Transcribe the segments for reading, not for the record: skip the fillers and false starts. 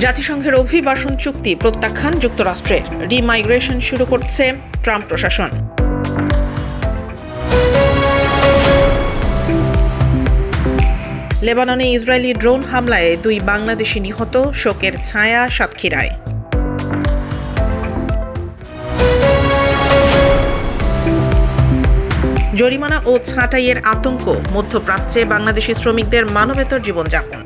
জাতিসংঘের অভিবাসন চুক্তি প্রত্যাখ্যান যুক্তরাষ্ট্রের, রিমাইগ্রেশন শুরু করছে ট্রাম্প প্রশাসন। লেবাননে ইসরায়েলি ড্রোন হামলায় 2 বাংলাদেশি নিহত, শোকের ছায়া সাতক্ষীরায়। জরিমানা ও ছাঁটাইয়ের আতঙ্ক, মধ্যপ্রাচ্যে বাংলাদেশি শ্রমিকদের মানবেতর জীবনযাপন।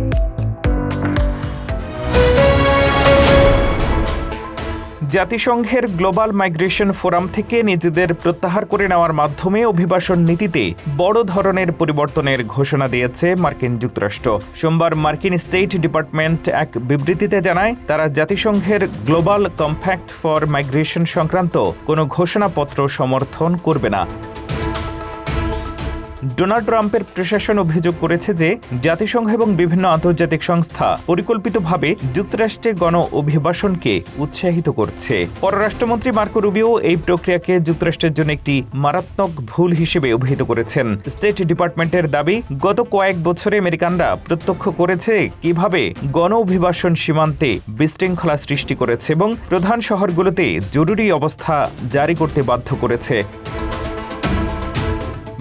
জাতিসংঘের গ্লোবাল মাইগ্রেশন ফোরাম থেকে নিজেদের প্রত্যাহার করে নেওয়ার মাধ্যমে অভিবাসন নীতিতে বড় ধরনের পরিবর্তনের ঘোষণা দিয়েছে মার্কিন যুক্তরাষ্ট্র। সোমবার মার্কিন স্টেট ডিপার্টমেন্ট এক বিবৃতিতে জানায়, তারা জাতিসংঘের গ্লোবাল কম্প্যাক্ট ফর মাইগ্রেশন সংক্রান্ত কোনো ঘোষণাপত্র সমর্থন করবে না। ডোনাল্ড ট্রাম্পের প্রশাসন অভিযোগ করেছে যে জাতিসংঘ এবং বিভিন্ন আন্তর্জাতিক সংস্থা পরিকল্পিতভাবে যুক্তরাষ্ট্রে গণ অভিবাসনকে উৎসাহিত করছে। পররাষ্ট্রমন্ত্রী মার্কো রুবিও এই প্রক্রিয়াকে যুক্তরাষ্ট্রের জন্য একটি মারাত্মক ভুল হিসেবে অভিহিত করেছেন। স্টেট ডিপার্টমেন্টের দাবি, গত কয়েক বছরে আমেরিকানরা প্রত্যক্ষ করেছে কিভাবে গণ অভিবাসন সীমান্তে বিশৃঙ্খলা সৃষ্টি করেছে এবং প্রধান শহরগুলোতে জরুরি অবস্থা জারি করতে বাধ্য করেছে।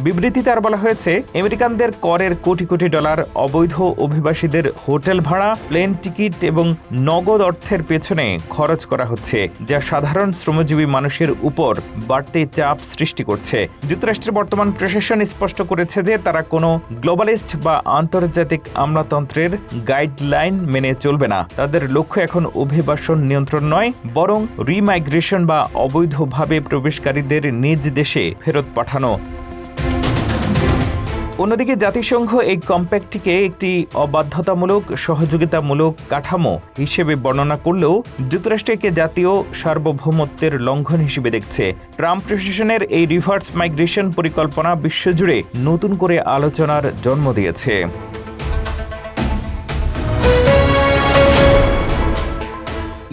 বিবৃতিতে আর বলা হয়েছে, আমেরিকানদের করের কোটি কোটি ডলার অবৈধ অভিবাসীদের হোটেল ভাড়া, প্লেন টিকিট এবং নগদ অর্থের পেছনে খরচ করা হচ্ছে, যা সাধারণ শ্রমজীবী মানুষের উপর বাড়তি চাপ সৃষ্টি করছে। যুক্তরাষ্ট্রের বর্তমান প্রশাসন স্পষ্ট করেছে যে তারা কোনো গ্লোবালিস্ট বা আন্তর্জাতিক আমলাতন্ত্রের গাইডলাইন মেনে চলবে না। তাদের লক্ষ্য এখন অভিবাসন নিয়ন্ত্রণ নয়, বরং রিমাইগ্রেশন বা অবৈধভাবে প্রবেশকারীদের নিজ দেশে ফেরত পাঠানো। অন্যদিকে জাতিসংঘ এই কম্প্যাক্টটিকে একটি অবাধ্যতামূলক সহযোগিতামূলক কাঠামো হিসেবে বর্ণনা করলেও যুক্তরাষ্ট্র একে জাতীয় সার্বভৌমত্বের লঙ্ঘন হিসেবে দেখছে। ট্রাম্প প্রশাসনের এই রিভার্স মাইগ্রেশন পরিকল্পনা বিশ্বজুড়ে নতুন করে আলোচনার জন্ম দিয়েছে।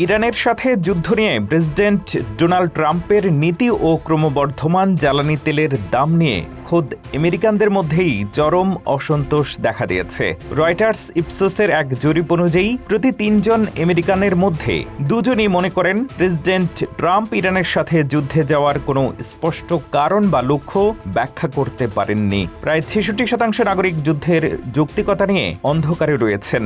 ইরানের সাথে যুদ্ধ নিয়ে প্রেসিডেন্ট ডোনাল্ড ট্রাম্পের নীতি ও ক্রমবর্ধমান জ্বালানি তেলের দাম নিয়ে খোদ আমেরিকানদের মধ্যেই চরম অসন্তোষ দেখা দিয়েছে। রয়টার্স ইপসোসের এক জরিপ অনুযায়ী প্রতি 3 জন আমেরিকানের মধ্যে 2 জনই মনে করেন প্রেসিডেন্ট ট্রাম্প ইরানের সাথে যুদ্ধে যাওয়ার কোনো স্পষ্ট কারণ বা লক্ষ্য ব্যাখ্যা করতে পারেননি। প্রায় 66% নাগরিক যুদ্ধের যৌক্তিকতা নিয়ে অন্ধকারে রয়েছেন।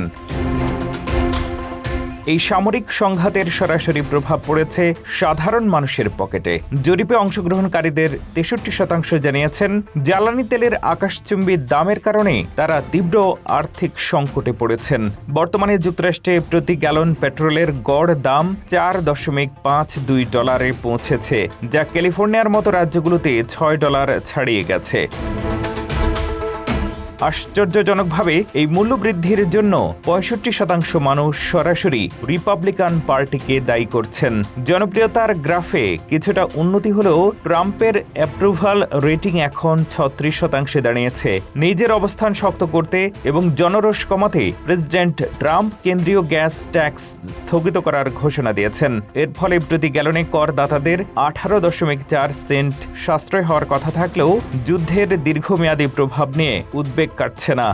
এই সামরিক সংঘাতের সরাসরি প্রভাব পড়েছে সাধারণ মানুষের পকেটে। জরিপে অংশগ্রহণকারীদের 63% জানিয়েছেন জ্বালানি তেলের আকাশচুম্বী দামের কারণে তারা তীব্র আর্থিক সংকটে পড়েছেন। বর্তমানে যুক্তরাষ্ট্রে প্রতি গ্যালন পেট্রোলের গড় দাম $4.52 পৌঁছেছে, যা ক্যালিফোর্নিয়ার মতো রাজ্যগুলোতে $6 ছাড়িয়ে গেছে। আশ্চর্যজনকভাবে এই মূল্যবৃদ্ধির জন্য 65% মানুষ সরাসরি রিপাবলিকান পার্টিকে দায়ী করছেন। জনপ্রিয়তার গ্রাফে কিছুটা উন্নতি হলেও ট্রাম্পের অ্যাপ্রুভাল রেটিং এখন 36% দাঁড়িয়েছে। নিজের অবস্থান শক্ত করতে এবং জনরোষ কমাতে প্রেসিডেন্ট ট্রাম্প কেন্দ্রীয় গ্যাস ট্যাক্স স্থগিত করার ঘোষণা দিয়েছেন। এর ফলে প্রতি গ্যালনে করদাতাদের 18.4 সেন্ট সাশ্রয় হওয়ার কথা থাকলেও যুদ্ধের দীর্ঘমেয়াদী প্রভাব নিয়ে উদ্বেগ কাটছে না।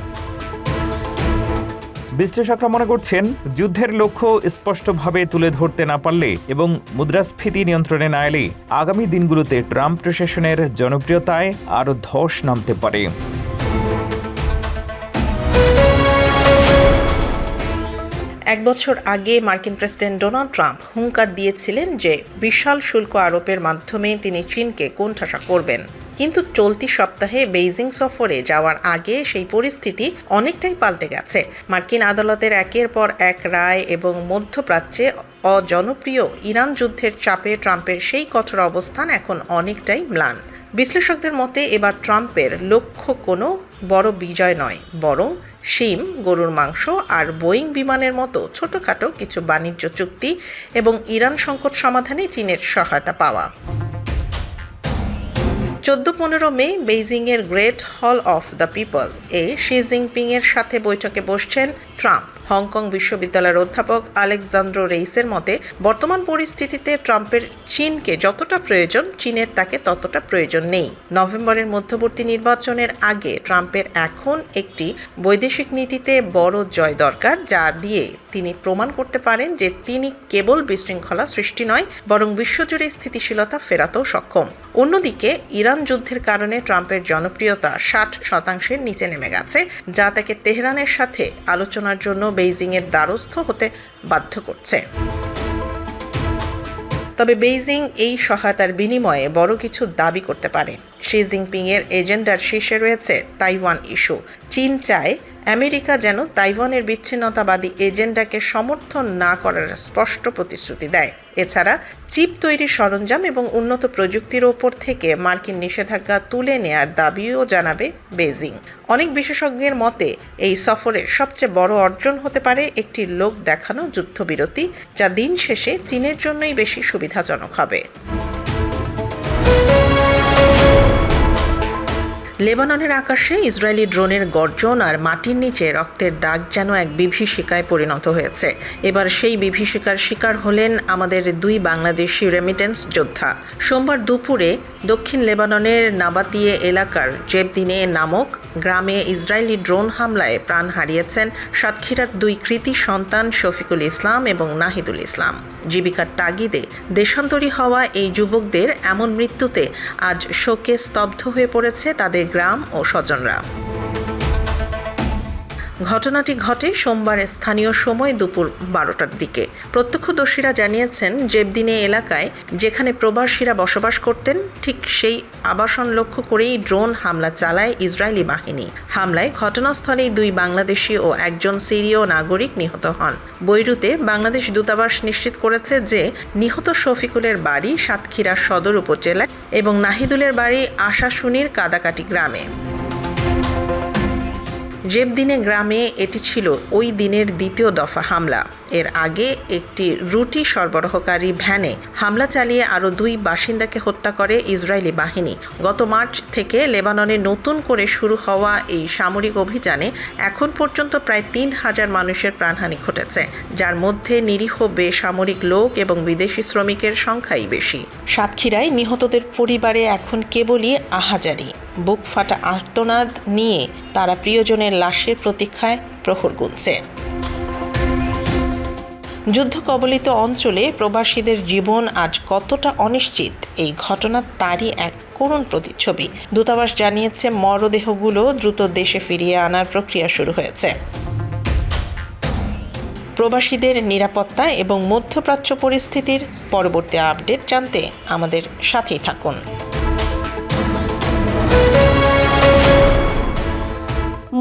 বিশ্লেষকরা মনে করছেন, যুদ্ধের লক্ষ্য স্পষ্টভাবে তুলে ধরতে না পারলে এবং মুদ্রাস্ফীতি নিয়ন্ত্রণে না এলে আগামী দিনগুলোতে ট্রাম্প প্রশাসনের জনপ্রিয়তায় আরও ধস নামতে পারে। এক বছর আগে মার্কিন প্রেসিডেন্ট ডোনাল্ড ট্রাম্প হুঙ্কার দিয়েছিলেন যে বিশাল শুল্ক আরোপের মাধ্যমে তিনি চীনকে কোণঠাসা করবেন। কিন্তু চলতি সপ্তাহে বেইজিং সফরে যাওয়ার আগে সেই পরিস্থিতি অনেকটাই পাল্টে গেছে। মার্কিন আদালতের একের পর এক রায় এবং মধ্যপ্রাচ্যে অজনপ্রিয় ইরান যুদ্ধের চাপে ট্রাম্পের সেই কঠোর অবস্থান এখন অনেকটাই ম্লান। বিশ্লেষকদের মতে এবার ট্রাম্পের লক্ষ্য কোনো বড় বিজয় নয়, বরং শিম, গরুর মাংস আর বোয়িং বিমানের মতো ছোটখাটো কিছু বাণিজ্য চুক্তি এবং ইরান সংকট সমাধানে চীনের সহায়তা পাওয়া। 14-15 মে বেইজিংয়ের great hall of the people এ শি জিনপিংয়ের সাথে বৈঠকে বসছেন ট্রাম্প। হংকং বিশ্ববিদ্যালয়ের অধ্যাপক আলেকজান্দ্রো রেইসের মতে বর্তমান পরিস্থিতিতে ট্রাম্পের চীনকে যতটা প্রয়োজন চীনের তাকে ততটা প্রয়োজন নেই। নভেম্বরের মধ্যবর্তী নির্বাচনের আগে ট্রাম্পের এখন একটি বৈদেশিক নীতিতে বড় জয় দরকার, যা দিয়ে তিনি প্রমাণ করতে পারেন যে তিনি কেবল বিশৃঙ্খলা সৃষ্টি নয় বরং বিশ্বজুড়ে স্থিতিশীলতা ফেরাতেও সক্ষম। অন্যদিকে ইরান যুদ্ধের কারণে ট্রাম্পের জনপ্রিয়তা 60% নিচে নেমে গেছে, যা তাকে তেহরানের সাথে আলোচনার জন্য বেইজিংয়ের দ্বারস্থ হতে বাধ্য করছে। তবে বেইজিং এই সহায়তার বিনিময়ে বড় কিছু দাবি করতে পারে। শি জিনপিংয়ের এজেন্ডার শীর্ষে রয়েছে তাইওয়ান ইস্যু। চীন চায় আমেরিকা যেন তাইওয়ানের বিচ্ছিন্নতাবাদী এজেন্ডাকে সমর্থন না করার স্পষ্ট প্রতিশ্রুতি দেয়। এছাড়া চিপ তৈরির সরঞ্জাম এবং উন্নত প্রযুক্তির ওপর থেকে মার্কিন নিষেধাজ্ঞা তুলে নেয়ার দাবিও জানাবে বেইজিং। অনেক বিশেষজ্ঞের মতে এই সফরের সবচেয়ে বড় অর্জন হতে পারে একটি লোক দেখানো যুদ্ধবিরতি, যা দিন শেষে চীনের জন্যই বেশি সুবিধাজনক হবে। লেবাননের আকাশে ইসরায়েলি ড্রোনের গর্জন আর মাটির নিচে রক্তের দাগ যেন এক বিভীষিকায় পরিণত হয়েছে। এবার সেই বিভীষিকার শিকার হলেন আমাদের 2 বাংলাদেশি রেমিটেন্স যোদ্ধা। সোমবার দুপুরে দক্ষিণ লেবাননের নাবাতিয়ে এলাকার জেবদিনে নামক গ্রামে ইসরায়েলি ড্রোন হামলায় প্রাণ হারিয়েছেন সাতক্ষীরার 2 কৃতি সন্তান শফিকুল ইসলাম এবং নাহিদুল ইসলাম। জীবিকার তাগিদে দেশান্তরী হওয়া এই যুবকদের এমন মৃত্যুতে আজ শোকে স্তব্ধ হয়ে পড়েছে তাদের গ্রাম ও স্বজনরা। ঘটনাটি ঘটে সোমবার স্থানীয় সময় দুপুর 12টার দিকে। প্রত্যক্ষদর্শীরা জানিয়েছেন জেবদিনে এলাকায় যেখানে প্রবাসীরা বসবাস করতেন ঠিক সেই আবাসন লক্ষ্য করেই ড্রোন হামলা চালায় ইসরায়েলি বাহিনী। হামলায় ঘটনাস্থলেই 2 বাংলাদেশি ও একজন সিরীয় নাগরিক নিহত হন। বৈরুতে বাংলাদেশ দূতাবাস নিশ্চিত করেছে যে নিহত শফিকুলের বাড়ি সাতক্ষীরা সদর উপজেলায় এবং নাহিদুলের বাড়ি আশাশুনির কাদাকাটি গ্রামে। জেবদিনে গ্রামে এটি ছিল ওই দিনের দ্বিতীয় দফা হামলা। এর আগে একটি রুটি সরবরাহকারী ভ্যানে হামলা চালিয়ে আরও 2 বাসিন্দাকে হত্যা করে ইসরায়েলি বাহিনী। গত মার্চ থেকে লেবাননে নতুন করে শুরু হওয়া এই সামরিক অভিযানে এখন পর্যন্ত প্রায় 3000 মানুষের প্রাণহানি ঘটেছে, যার মধ্যে নিরীহ বেসামরিক লোক এবং বিদেশি শ্রমিকের সংখ্যাই বেশি। সাতক্ষীরায় নিহতদের পরিবারে এখন কেবলই আহাজারি, বুক ফাটা আর্তনাদ নিয়ে তারা প্রিয়জনের লাশের প্রতীক্ষায় প্রহর গুনছে। যুদ্ধ কবলিত অঞ্চলে প্রবাসীদের জীবন আজ কতটা অনিশ্চিত, এই ঘটনা তারই এক করুণ প্রতিচ্ছবি। দূতাবাস জানিয়েছে মরদেহগুলো দ্রুত দেশে ফিরিয়ে আনার প্রক্রিয়া শুরু হয়েছে। প্রবাসীদের নিরাপত্তা এবং মধ্যপ্রাচ্য পরিস্থিতির পরবর্তী আপডেট জানতে আমাদের সাথেই থাকুন।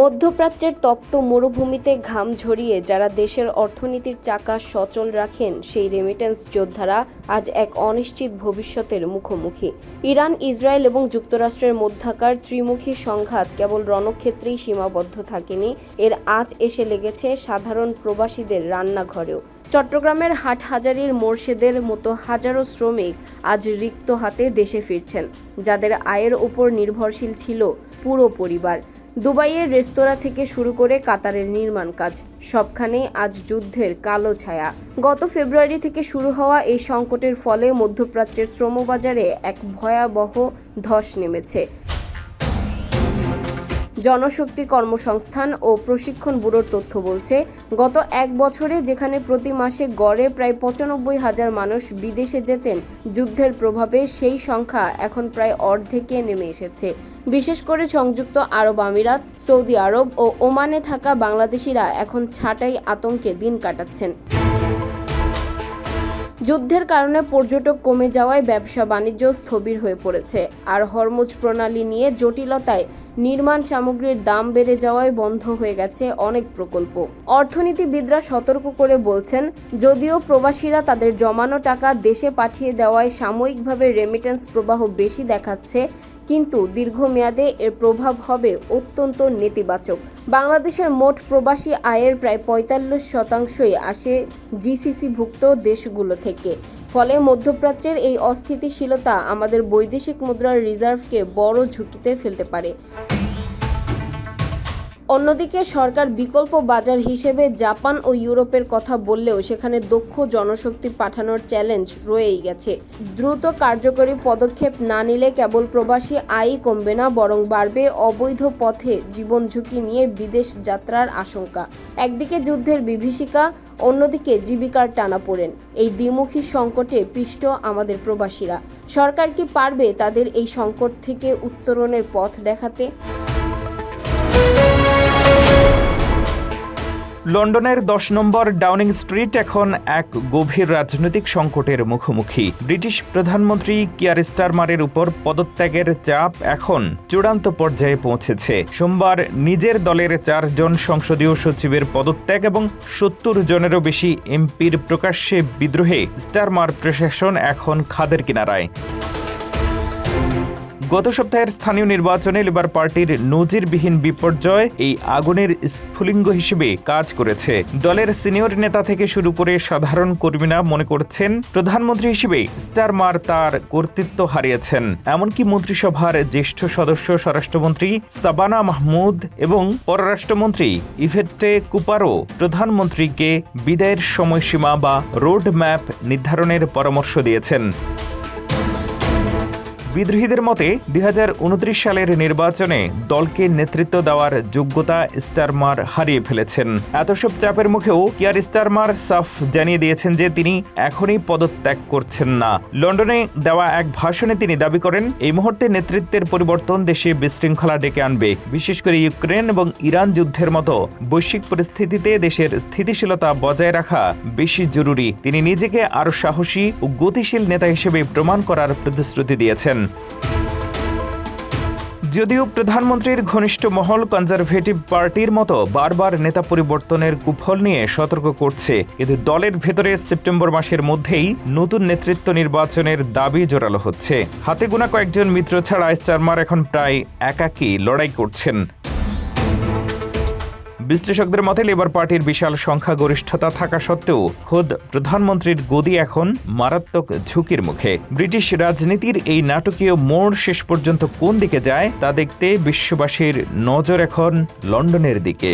মধ্যপ্রাচ্যের তপ্ত মরুভূমিতে ঘাম ঝরিয়ে যারা দেশের অর্থনীতির চাকা সচল রাখেন সেই রেমিটেন্স যোদ্ধারা আজ এক অনিশ্চিত ভবিষ্যতের মুখোমুখি। ইরান, ইসরায়েল এবং যুক্তরাষ্ট্রের মধ্যকার ত্রিমুখী সংঘাত কেবল রণক্ষেত্রেই সীমাবদ্ধ থাকেনি, এর আঁচ এসে লেগেছে সাধারণ প্রবাসীদের রান্নাঘরেও। চট্টগ্রামের হাটহাজারীর মোরশেদের মতো হাজারো শ্রমিক আজ রিক্ত হাতে দেশে ফিরছেন, যাদের আয়ের উপর নির্ভরশীল ছিল পুরো পরিবার। দুবাইয়ের রেস্তোরাঁ থেকে শুরু করে কাতারের নির্মাণ কাজ, সবখানেই আজ যুদ্ধের কালো ছায়া। গত ফেব্রুয়ারি থেকে শুরু হওয়া এই সংকটের ফলে মধ্যপ্রাচ্যের শ্রমবাজারে এক ভয়াবহ ধস নেমেছে। জনশক্তি কর্মসংস্থান ও প্রশিক্ষণ ব্যুরোর তথ্য বলছে, গত 1 বছরে যেখানে প্রতি মাসে গড়ে প্রায় 95,000 মানুষ বিদেশে যেতেন, যুদ্ধের প্রভাবে সেই সংখ্যা এখন প্রায় অর্ধেকে নেমে এসেছে। বিশেষ করে সংযুক্ত আরব আমিরাত, সৌদি আরব ও ওমানে থাকা বাংলাদেশিরা এখন ছাঁটাই আতঙ্কে দিন কাটাচ্ছেন। যুদ্ধের কারণে পর্যটক কমে যাওয়ায় ব্যবসা বাণিজ্য স্থবির হয়ে পড়েছে, আর হরমুজ প্রণালী নিয়ে জটিলতায় নির্মাণ সামগ্রীর দাম বেড়ে যাওয়ায় বন্ধ হয়ে গেছে অনেক প্রকল্প। অর্থনীতিবিদরা সতর্ক করে বলছেন, যদিও প্রবাসীরা তাদের জমানো টাকা দেশে পাঠিয়ে দেওয়ায় সাময়িকভাবে রেমিটেন্স প্রবাহ বেশি দেখাচ্ছে, কিন্তু দীর্ঘমেয়াদে এর প্রভাব হবে অত্যন্ত নেতিবাচক। বাংলাদেশের মোট প্রবাসী আয়ের প্রায় 45% আসে জিসিসিভুক্ত দেশগুলো থেকে। ফলে মধ্যপ্রাচ্যের এই অস্থিতিশীলতা আমাদের বৈদেশিক মুদ্রার রিজার্ভকে বড় ঝুঁকিতে ফেলতে পারে। অন্যদিকে সরকার বিকল্প বাজার হিসেবে জাপান ও ইউরোপের কথা বললেও সেখানে দক্ষ জনশক্তি পাঠানোর চ্যালেঞ্জ রয়েই গেছে। দ্রুত কার্যকরী পদক্ষেপ না নিলে কেবল প্রবাসী আয়ই কমবে না, বরং বাড়বে অবৈধ পথে জীবন ঝুঁকি নিয়ে বিদেশ যাত্রার আশঙ্কা। একদিকে যুদ্ধের বিভীষিকা, অন্যদিকে জীবিকার টানাপোড়েন। এই দ্বিমুখী সংকটে পিষ্ট আমাদের প্রবাসীরা। সরকার কি পারবে তাদের এই সংকট থেকে উত্তরণের পথ দেখাতে? লন্ডনের 10 নম্বর ডাউনিং স্ট্রিট এখন এক গভীর রাজনৈতিক সংকটের মুখোমুখি। ব্রিটিশ প্রধানমন্ত্রী কিয়ার স্টারমারের উপর পদত্যাগের চাপ এখন চূড়ান্ত পর্যায়ে পৌঁছেছে। সোমবার নিজের দলের 4 জন সংসদীয় সচিবের পদত্যাগ এবং 70 জনেরও বেশি এমপির প্রকাশ্যে বিদ্রোহে স্টারমার প্রশাসন এখন খাদের কিনারায়। গত সপ্তাহের স্থানীয় নির্বাচনে লেবার পার্টির নজিরবিহীন বিপর্যয় এই আগুনের স্ফুলিঙ্গ হিসেবে কাজ করেছে। দলের সিনিয়র নেতা থেকে শুরু করে সাধারণ কর্মীরা মনে করছেন প্রধানমন্ত্রী হিসেবে স্টারমার তার কর্তৃত্ব হারিয়েছেন। এমনকি মন্ত্রিসভার জ্যেষ্ঠ সদস্য স্বরাষ্ট্রমন্ত্রী সাবানা মাহমুদ এবং পররাষ্ট্রমন্ত্রী ইভেট্টে কুপারও প্রধানমন্ত্রীকে বিদায়ের সময়সীমা বা রোড ম্যাপ নির্ধারণের পরামর্শ দিয়েছেন। বিদ্রোহীদের মতে 2029 সালের নির্বাচনে দলকে নেতৃত্ব দেওয়ার যোগ্যতা স্টারমার হারিয়ে ফেলেছেন। এত সব চাপের মুখেও কিয়ার স্টারমার সাফ জানিয়ে দিয়েছেন যে তিনি এখনই পদত্যাগ করছেন না। লন্ডনে দেওয়া এক ভাষণে তিনি দাবি করেন, এই মুহূর্তে নেতৃত্বের পরিবর্তন দেশে বিশৃঙ্খলা ডেকে আনবে। বিশেষ করে ইউক্রেন এবং ইরান যুদ্ধের মতো বৈশ্বিক পরিস্থিতিতে দেশের স্থিতিশীলতা বজায় রাখা বেশি জরুরি। তিনি নিজেকে আরও সাহসী ও গতিশীল নেতা হিসেবে প্রমাণ করার প্রতিশ্রুতি দিয়েছেন। যদিও প্রধানমন্ত্রীর ঘনিষ্ঠ মহল কনজারভেটিভ পার্টির মতো বারবার নেতা পরিবর্তনের কুফল নিয়ে সতর্ক করছে, কিন্তু দলের ভেতরে সেপ্টেম্বর মাসের মধ্যেই নতুন নেতৃত্ব নির্বাচনের দাবি জোরালো হচ্ছে। হাতে গোনা কয়েকজন মিত্র ছাড়া স্টারমার এখন প্রায় একাকী লড়াই করছেন। বিশ্লেষকদের মতে লেবার পার্টির বিশাল সংখ্যাগরিষ্ঠতা থাকা সত্ত্বেও খোদ প্রধানমন্ত্রীর গদি এখন মারাত্মক ঝুঁকির মুখে। ব্রিটিশ রাজনীতির এই নাটকীয় মোড় শেষ পর্যন্ত কোন দিকে যায় তা দেখতে বিশ্ববাসীর নজর এখন লন্ডনের দিকে।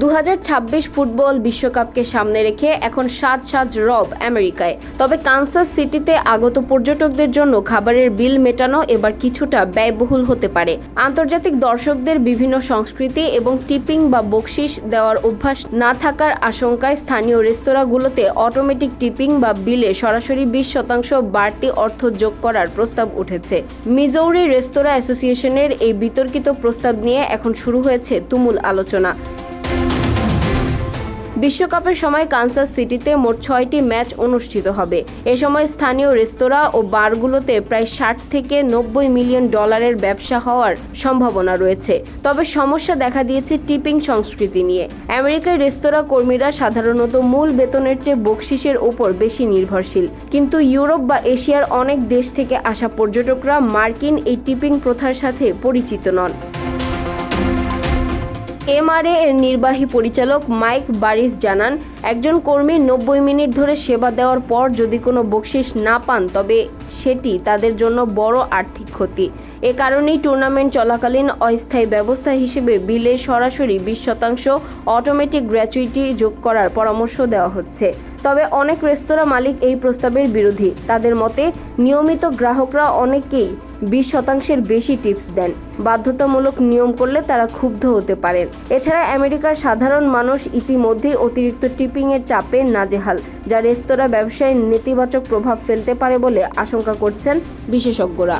2026 ফুটবল বিশ্বকাপকে সামনে রেখে এখন সাজ রব আমেরিকায়। তবে কানসাস সিটিতে আগত পর্যটকদের জন্য খাবারের বিল মেটানো এবার কিছুটা ব্যয়বহুল হতে পারে। আন্তর্জাতিক দর্শকদের বিভিন্ন সংস্কৃতি এবং টিপিং বা বকশিস দেওয়ার অভ্যাস না থাকার আশঙ্কায় স্থানীয় রেস্তোরাঁগুলোতে অটোমেটিক টিপিং বা বিলে সরাসরি 20% বাড়তি অর্থ যোগ করার প্রস্তাব উঠেছে। মিজৌরি রেস্তোরাঁ অ্যাসোসিয়েশনের এই বিতর্কিত প্রস্তাব নিয়ে এখন শুরু হয়েছে তুমুল আলোচনা। বিশ্বকাপের সময় কানসাস সিটিতে মোট 6টি ম্যাচ অনুষ্ঠিত হবে। এ সময় স্থানীয় রেস্তোরাঁ ও বারগুলোতে প্রায় 60 থেকে 90 মিলিয়ন ডলারের ব্যবসা হওয়ার সম্ভাবনা রয়েছে। তবে সমস্যা দেখা দিয়েছে টিপিং সংস্কৃতি নিয়ে। আমেরিকায় রেস্তোরাঁ কর্মীরা সাধারণত মূল বেতনের চেয়ে বকশিসের উপর বেশি নির্ভরশীল, কিন্তু ইউরোপ বা এশিয়ার অনেক দেশ থেকে আসা পর্যটকরা মার্কিন এই টিপিং প্রথার সাথে পরিচিত নন। এমআরএ এর নির্বাহী পরিচালক মাইক বারিস জানান, একজন কর্মী 90 মিনিট ধরে সেবা দেওয়ার পর যদি কোনো বকশিস না পান তবে সেটি তাদের জন্য বড় আর্থিক ক্ষতি। এ কারণেই টুর্নামেন্ট চলাকালীন অস্থায়ী ব্যবস্থা হিসেবে বিলে সরাসরি 20% অটোমেটিক গ্র্যাচুইটি যোগ করার পরামর্শ দেওয়া হচ্ছে। তবে অনেক রেস্তোরাঁ মালিক এই প্রস্তাবের বিরোধী। তাদের মতে নিয়মিত গ্রাহকরা অনেকেই 20% বেশি টিপস দেন। বাধ্যতামূলক নিয়ম করলে তারা ক্ষুব্ধ হতে পারেন। এছাড়া আমেরিকার সাধারণ মানুষ ইতিমধ্যেই অতিরিক্ত টিপিংয়ের চাপে নাজেহাল, যা রেস্তোরাঁ ব্যবসায় নেতিবাচক প্রভাব ফেলতে পারে বলে আশঙ্কা করছেন বিশেষজ্ঞরা।